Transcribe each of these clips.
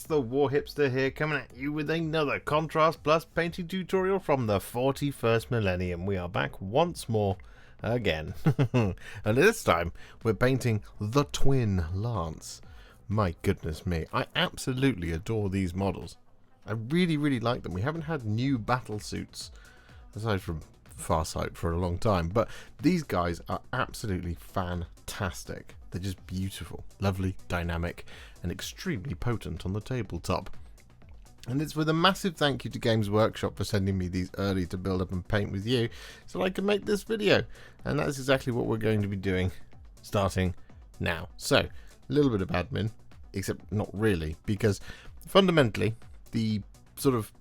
the Warhipster here, coming at you with another Contrast Plus painting tutorial from the 41st millennium. We are back once more again. And this time we're painting the Twin Lance. My goodness me, I absolutely adore these models. I really like them. We haven't had new battle suits aside from Farsight for a long time, but these guys are absolutely fantastic. They're just beautiful, lovely, dynamic, and extremely potent on the tabletop. And it's with a massive thank you to Games Workshop for sending me these early to build up and paint with you so I can make this video. And that's exactly what we're going to be doing starting now. So, a little bit of admin, except not really, because fundamentally the sort of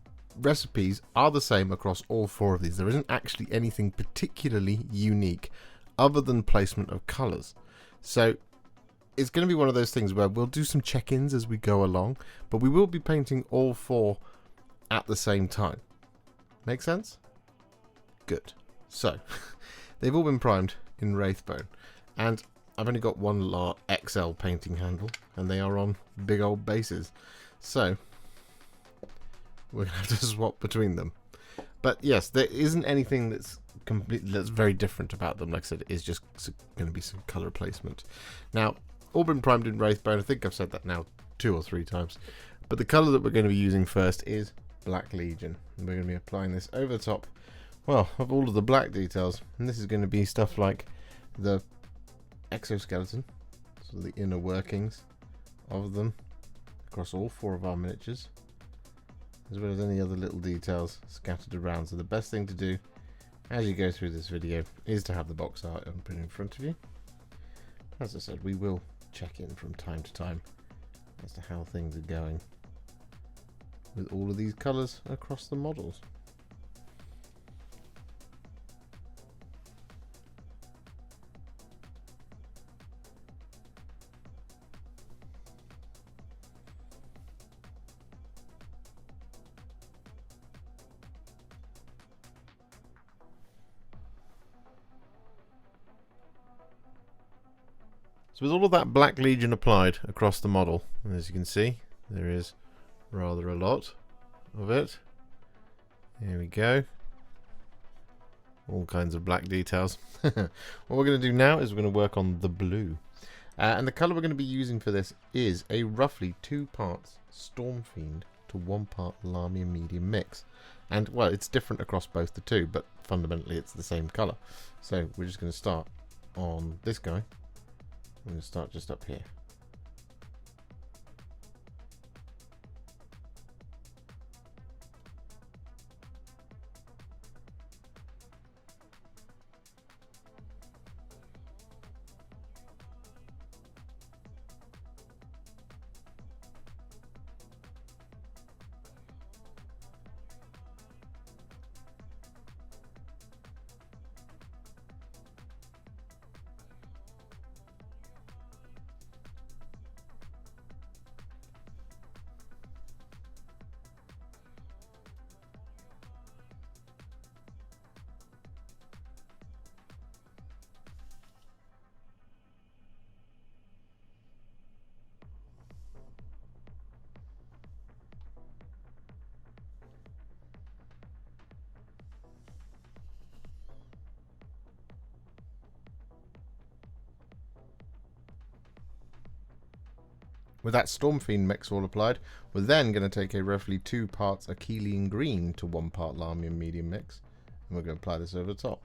recipes are the same across all four of these. There isn't actually anything particularly unique other than placement of colours. So it's going to be one of those things where we'll do some check-ins as we go along, but we will be painting all four at the same time. Make sense? Good. So they've all been primed in Wraithbone, and I've only got one XL painting handle, and they are on big old bases. So we're going to have to swap between them. But yes, there isn't anything that's very different about them. Like I said, it is just going to be some colour replacement. Now, all been primed in Wraithbone. I think I've said that now 2 or 3 times. But the colour that we're going to be using first is Black Legion. And we're going to be applying this over the top, well, of all of the black details. And this is going to be stuff like the exoskeleton, so the inner workings of them across all 4 of our miniatures, as well as any other little details scattered around. So the best thing to do as you go through this video is to have the box art open in front of you. As I said, we will check in from time to time as to how things are going with all of these colours across the models. So with all of that Black Legion applied across the model, and as you can see, there is rather a lot of it. Here we go. All kinds of black details. What we're going to do now is we're going to work on the blue. And the colour we're going to be using for this is a roughly 2 parts Stormfiend to 1 part Lahmian Medium mix. And, well, it's different across both the two, but fundamentally it's the same colour. So we're just going to start on this guy. I'm going to start just up here. With that Stormfiend mix all applied, we're then going to take a roughly 2 parts Akhelian Green to 1 part Lahmian Medium mix, and we're going to apply this over the top.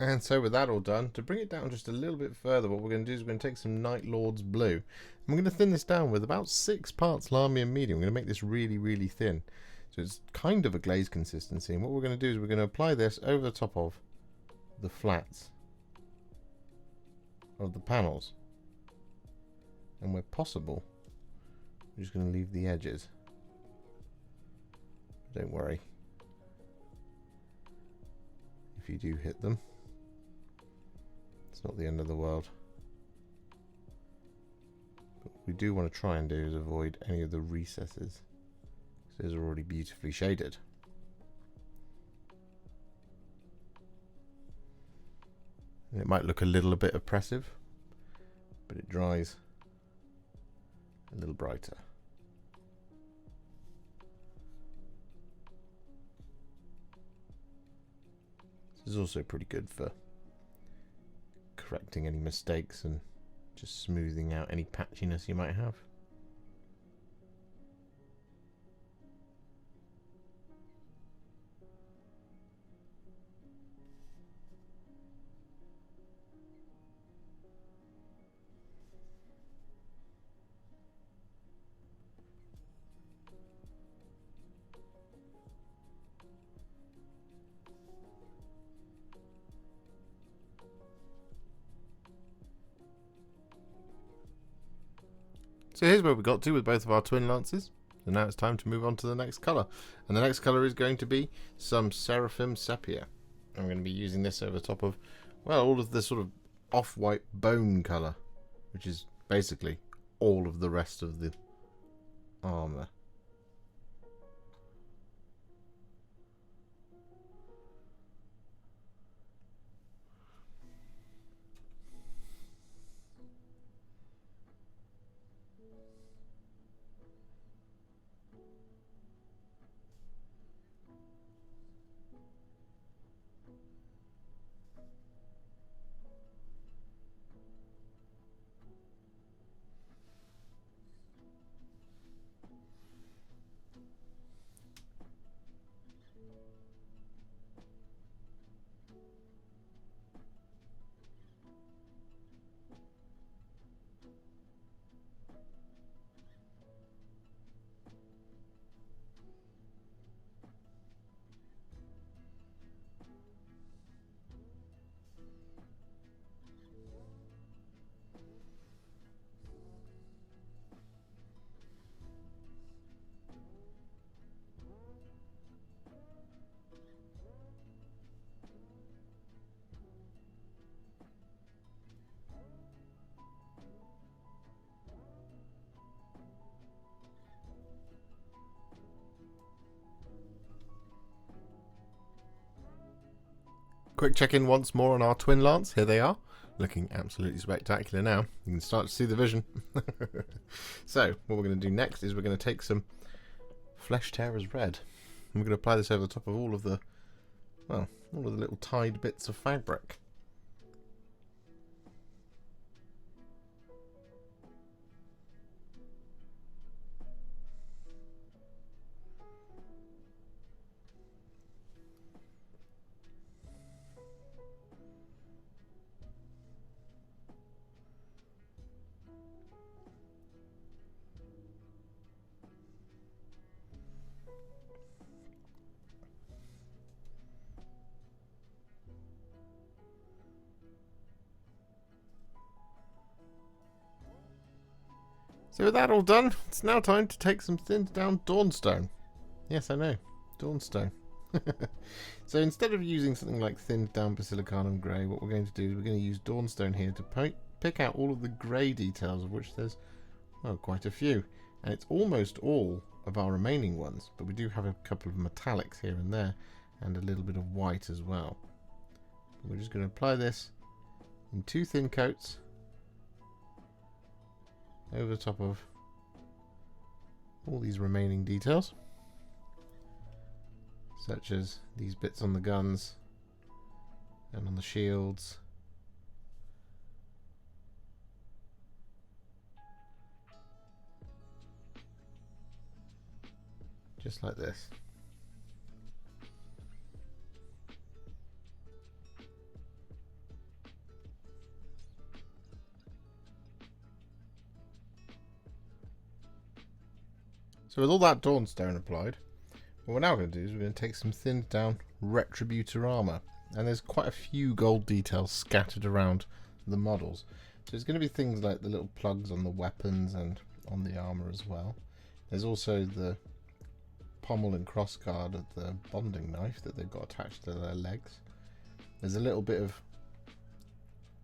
And so with that all done, to bring it down just a little bit further, what we're going to do is we're going to take some Night Lord's Blue. And we're going to thin this down with about 6 parts Lahmian Medium. We're going to make this really, really thin. So it's kind of a glaze consistency. And what we're going to do is we're going to apply this over the top of the flats of the panels. And where possible, we're just going to leave the edges. Don't worry if you do hit them. It's not the end of the world. But what we do want to try and do is avoid any of the recesses. Those are already beautifully shaded. And it might look a little bit oppressive, but it dries a little brighter. This is also pretty good for correcting any mistakes and just smoothing out any patchiness you might have. So here's where we got to with both of our twin lances. And now it's time to move on to the next colour. And the next colour is going to be some Seraphim Sepia. I'm going to be using this over the top of, well, all of the sort of off-white bone colour, which is basically all of the rest of the armour. Quick check-in once more on our twin lance. Here they are, looking absolutely spectacular now. You can start to see the vision. So, what we're going to do next is we're going to take some Flesh Tearers Red. And we're going to apply this over the top of all of the, well, all of the little tied bits of fabric. So with that all done, it's now time to take some thinned down Dawnstone. Yes, I know, Dawnstone. So instead of using something like thinned down Basilicanum Grey, what we're going to do is we're going to use Dawnstone here to pick out all of the grey details, of which there's, well, quite a few. And it's almost all of our remaining ones, but we do have a couple of metallics here and there, and a little bit of white as well. We're just going to apply this in 2 thin coats over the top of all these remaining details, such as these bits on the guns and on the shields. Just like this. So with all that Dawnstone applied, What we're now going to do is we're going to take some thinned down Retributor Armour. And there's quite a few gold details scattered around the models. So it's going to be things like the little plugs on the weapons and on the armour as well. There's also the pommel and crossguard of the bonding knife that they've got attached to their legs. There's a little bit of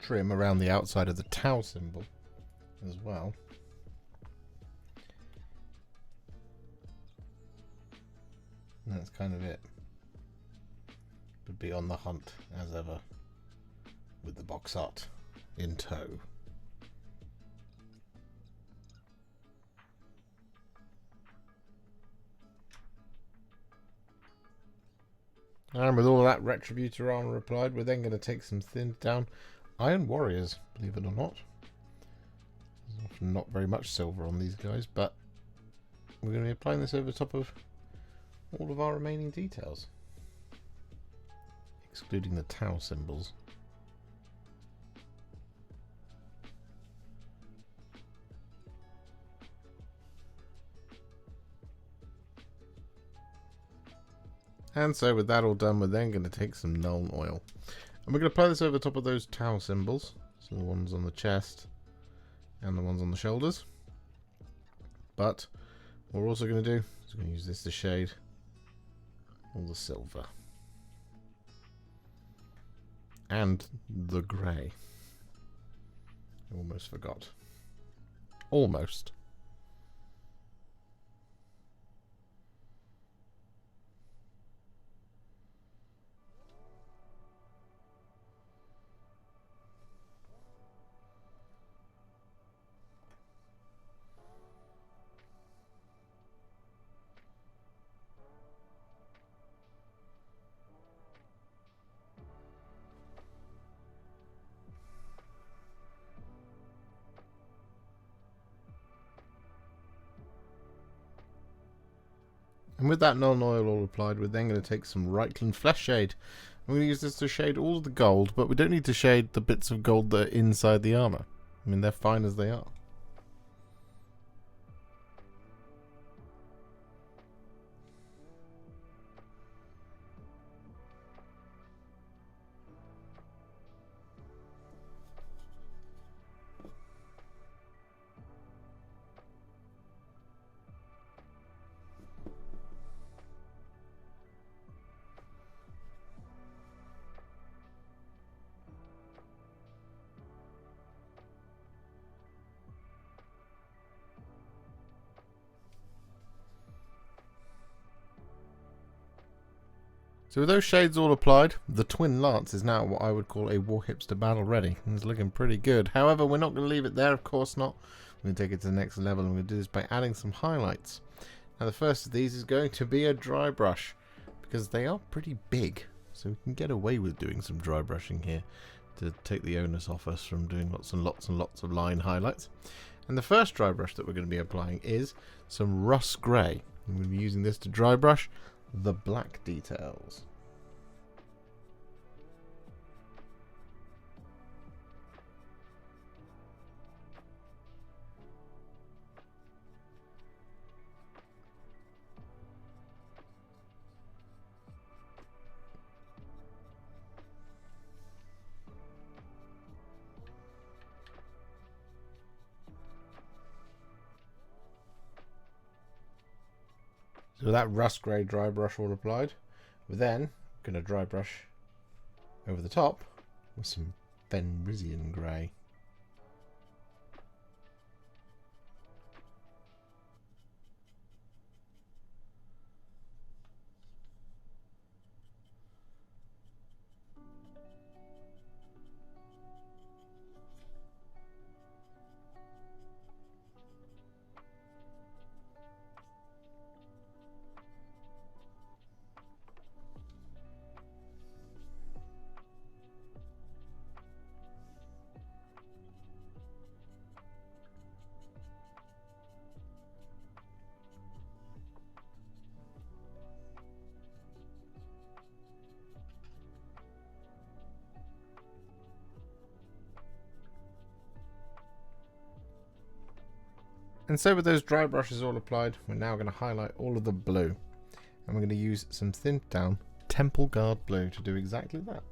trim around the outside of the Tau symbol as well. And that's kind of it. But be on the hunt as ever with the box art in tow. And with all that Retributor Armour applied, we're then going to take some thinned down Iron Warriors, believe it or not. There's often not very much silver on these guys, but we're going to be applying this over the top of all of our remaining details, excluding the Tau symbols. And so with that all done, we're then going to take some Nuln Oil. And we're going to apply this over the top of those Tau symbols. So the ones on the chest and the ones on the shoulders. But what we're also going to do is we're going to use this to shade all the silver. And the grey. I almost forgot. Almost. And with that Nuln Oil all applied, we're then going to take some Reikland Fleshshade. I'm going to use this to shade all of the gold, but we don't need to shade the bits of gold that are inside the armour. I mean, they're fine as they are. So with those shades all applied, the Twin Lance is now what I would call a Warhipster battle ready. And it's looking pretty good. However, we're not going to leave it there, of course not. We're going to take it to the next level, and we're going to do this by adding some highlights. Now the first of these is going to be a dry brush, because they are pretty big. So we can get away with doing some dry brushing here to take the onus off us from doing lots and lots and lots of line highlights. And the first dry brush that we're going to be applying is some Russ Grey. I'm going to be using this to dry brush the black details. So with that Russ Grey dry brush all applied, we're then going to dry brush over the top with some Fenrisian Grey. And so with those dry brushes all applied, we're now going to highlight all of the blue. And we're going to use some thinned down Temple Guard Blue to do exactly that.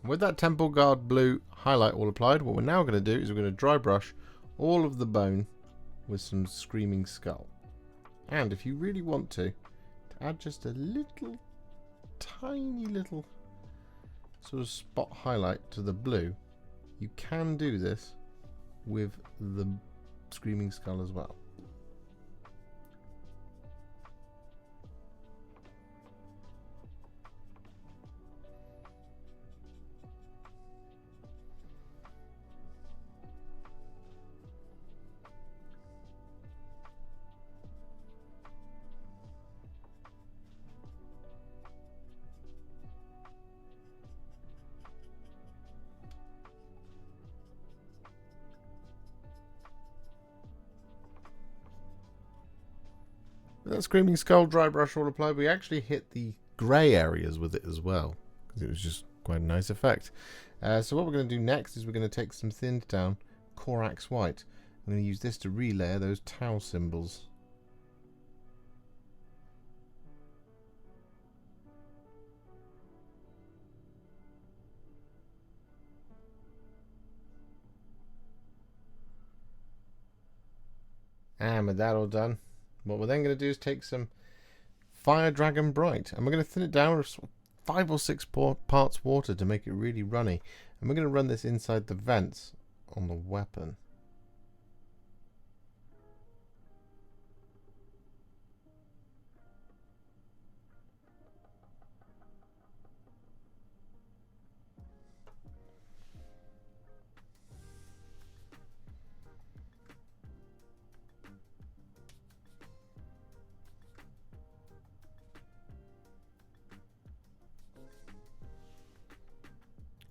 With that Temple Guard Blue highlight all applied, what we're now going to do is we're going to dry brush all of the bone with some Screaming Skull. And if you really want to add just a little, tiny little sort of spot highlight to the blue, you can do this with the Screaming Skull as well. With that Screaming Skull dry brush all applied, we actually hit the grey areas with it as well, because it was just quite a nice effect. So what we're going to do next is we're going to take some thinned down Corax White. I'm going to use this to relayer those tau symbols. And with that all done, what we're then going to do is take some Fire Dragon Bright, and we're going to thin it down with 5 or 6 parts water to make it really runny. And we're going to run this inside the vents on the weapon.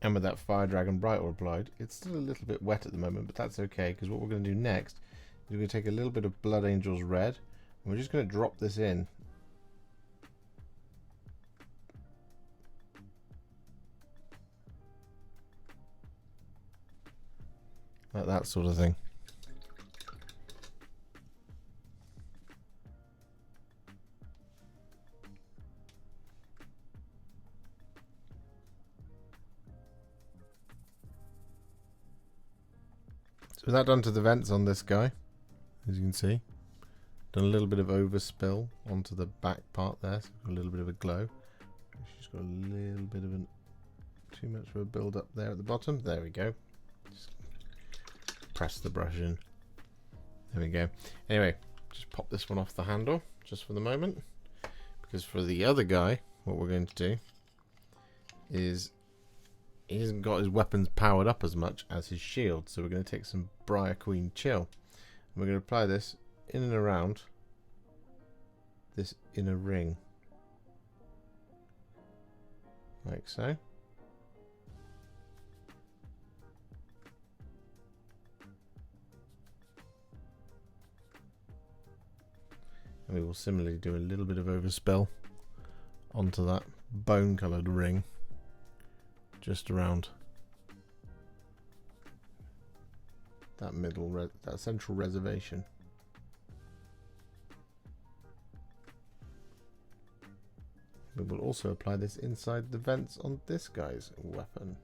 And with that Fire Dragon Bright all applied, it's still a little bit wet at the moment, but that's okay, because what we're going to do next is we're going to take a little bit of Blood Angel's Red, and we're just going to drop this in. Like that sort of thing. So that done to the vents on this guy, as you can see. Done a little bit of overspill onto the back part there, so a little bit of a glow. She's got a little bit of too much of a build up there at the bottom. There we go. Just press the brush in. There we go. Anyway, just pop this one off the handle just for the moment, because for the other guy, what we're going to do is he hasn't got his weapons powered up as much as his shield, so we're going to take some Briar Queen Chill, and we're going to apply this in and around this inner ring, like so. And we will similarly do a little bit of overspill onto that bone coloured ring just around that that central reservation. We will also apply this inside the vents on this guy's weapon.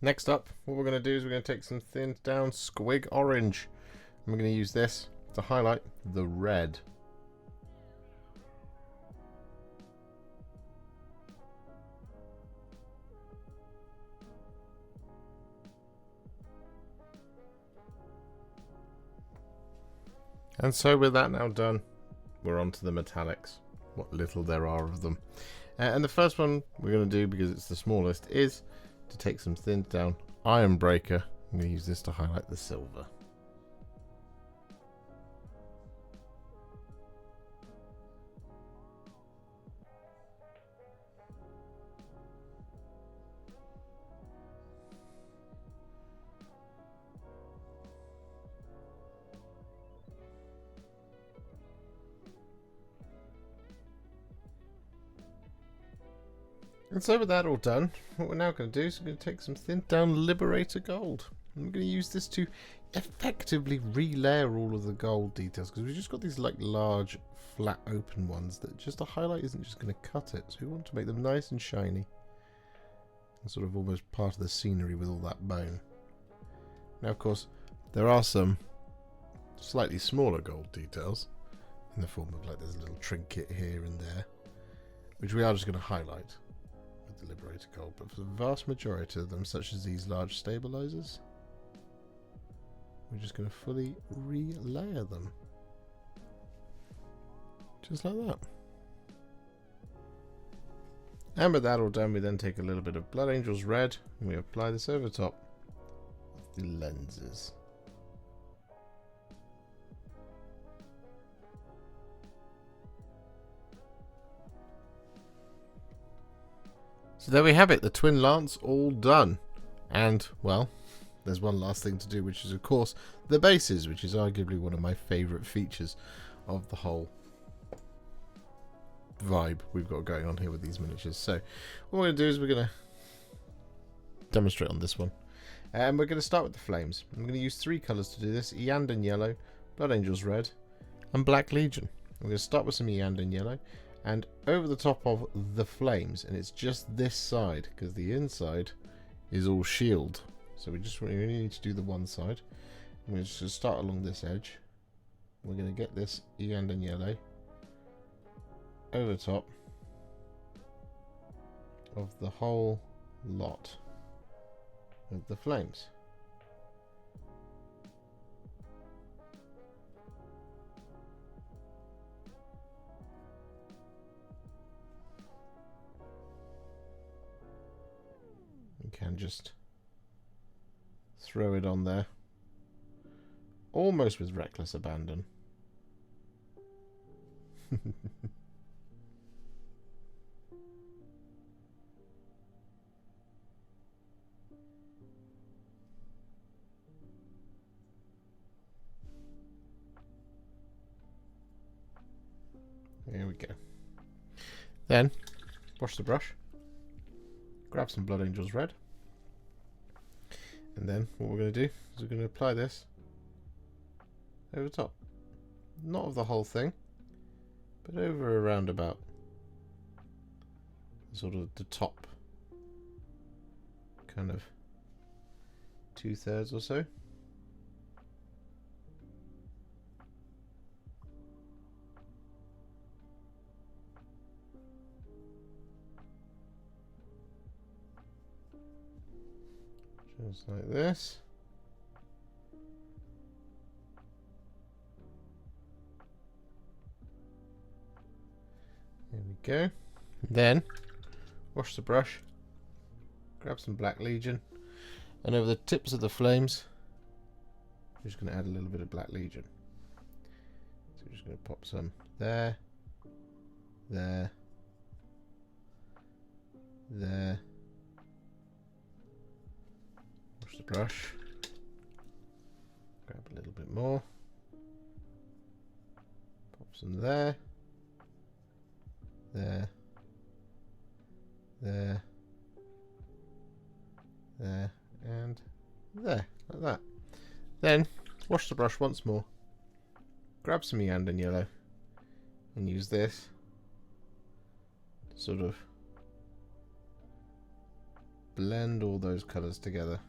Next up, what we're going to do is we're going to take some thinned down Squig Orange. And we're going to use this to highlight the red. And so with that now done, we're on to the metallics, what little there are of them. And the first one we're going to do, because it's the smallest, is to take some thinned down Ironbreaker I'm going to use this to highlight the silver. And so with that all done, what we're now going to do is we're going to take some thinned down Liberator Gold. And we're going to use this to effectively relayer all of the gold details, because we've just got these like large flat open ones that just a highlight isn't just going to cut it. So we want to make them nice and shiny and sort of almost part of the scenery with all that bone. Now of course there are some slightly smaller gold details in the form of like there's a little trinket here and there, which we are just going to highlight with the Liberator Gold, but for the vast majority of them, such as these large stabilizers, we're just going to fully relayer them. Just like that. And with that all done, we then take a little bit of Blood Angel's Red and we apply this over top of the lenses. So there we have it, the Twin Lance all done. And, well, there's one last thing to do, which is, of course, the bases, which is arguably one of my favourite features of the whole vibe we've got going on here with these miniatures. So, what we're going to do is we're going to demonstrate on this one. And we're going to start with the flames. I'm going to use 3 colours to do this: Iyanden Yellow, Blood Angel's Red, and Black Legion. I'm going to start with some Iyanden Yellow. And over the top of the flames, and it's just this side because the inside is all shield, so we really need to do the one side. I'm going to start along this edge. We're going to get this Iyanden Yellow over top of the whole lot of the flames. Can just throw it on there almost with reckless abandon. There we go. Then wash the brush, grab some Blood Angel's Red. And then what we're going to do is we're going to apply this over top. Not of the whole thing, but over around about sort of the top kind of 2/3 or so. Just like this. There we go. Then wash the brush, grab some Black Legion, and over the tips of the flames we're just going to add a little bit of Black Legion. So we're just going to pop some there, there, there. Wash the brush, grab a little bit more, pop some there, there, there, there, and there, like that. Then wash the brush once more, grab some Iyanden Yellow, and use this to sort of blend all those colours together.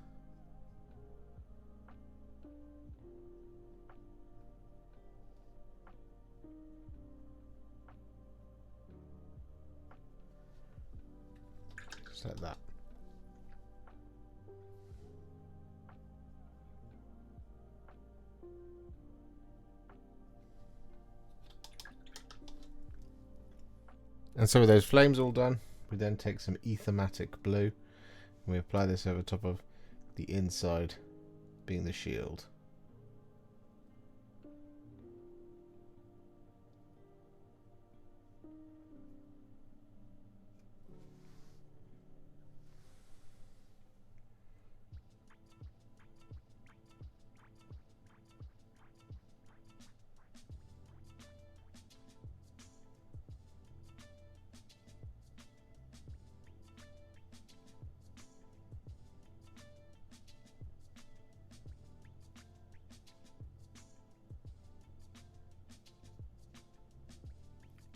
Just like that. And so with those flames all done, we then take some Aethermatic Blue and we apply this over top of the inside being the shield.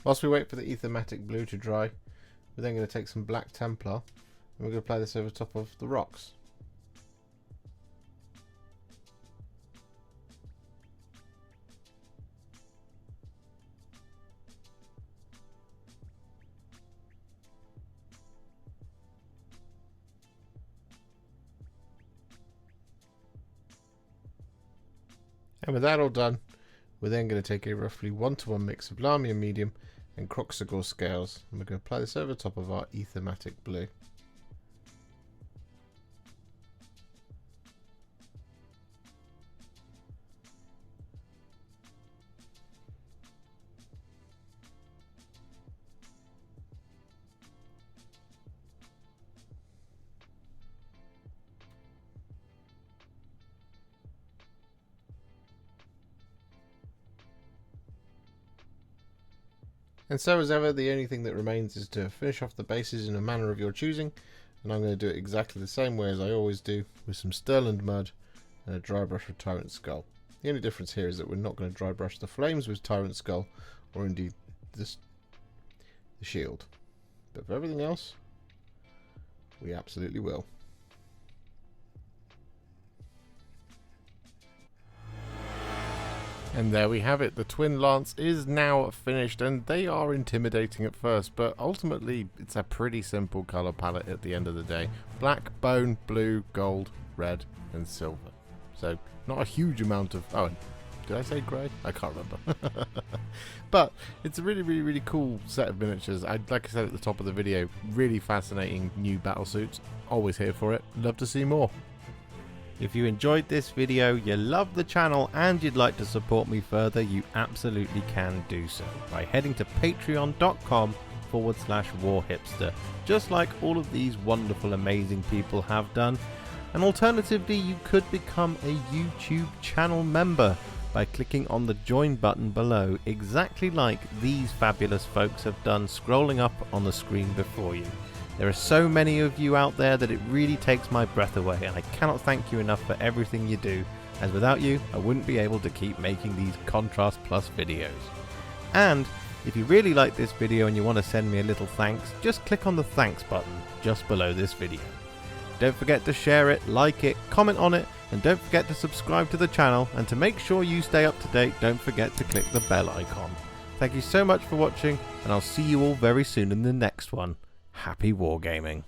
Whilst we wait for the Aethermatic Blue to dry, we're then going to take some black Templar and we're going to apply this over top of the rocks. And with that all done, we're then going to take a roughly 1-to-1 mix of Lahmian Medium and Kroxigor Scales, and we're going to apply this over top of our Aethermatic Blue. And so as ever, the only thing that remains is to finish off the bases in a manner of your choosing, and I'm going to do it exactly the same way as I always do, with some Sterland Mud and a dry brush of Tyrant Skull. The only difference here is that we're not going to dry brush the flames with Tyrant Skull, or indeed the shield. But for everything else, we absolutely will. And there we have it. The Twin Lance is now finished, and they are intimidating at first, but ultimately it's a pretty simple colour palette at the end of the day. Black, bone, blue, gold, red and silver. So not a huge amount of... oh, did I say grey? I can't remember. But it's a really cool set of miniatures. Like I said at the top of the video, really fascinating new battle suits. Always here for it. Love to see more. If you enjoyed this video, you love the channel and you'd like to support me further, you absolutely can do so by heading to patreon.com/warhipster, just like all of these wonderful amazing people have done. And alternatively, you could become a YouTube channel member by clicking on the join button below, exactly like these fabulous folks have done scrolling up on the screen before you. There are so many of you out there that it really takes my breath away, and I cannot thank you enough for everything you do, as without you I wouldn't be able to keep making these Contrast Plus videos. And if you really like this video and you want to send me a little thanks, just click on the thanks button just below this video. Don't forget to share it, like it, comment on it, and don't forget to subscribe to the channel, and to make sure you stay up to date, don't forget to click the bell icon. Thank you so much for watching, and I'll see you all very soon in the next one. Happy wargaming.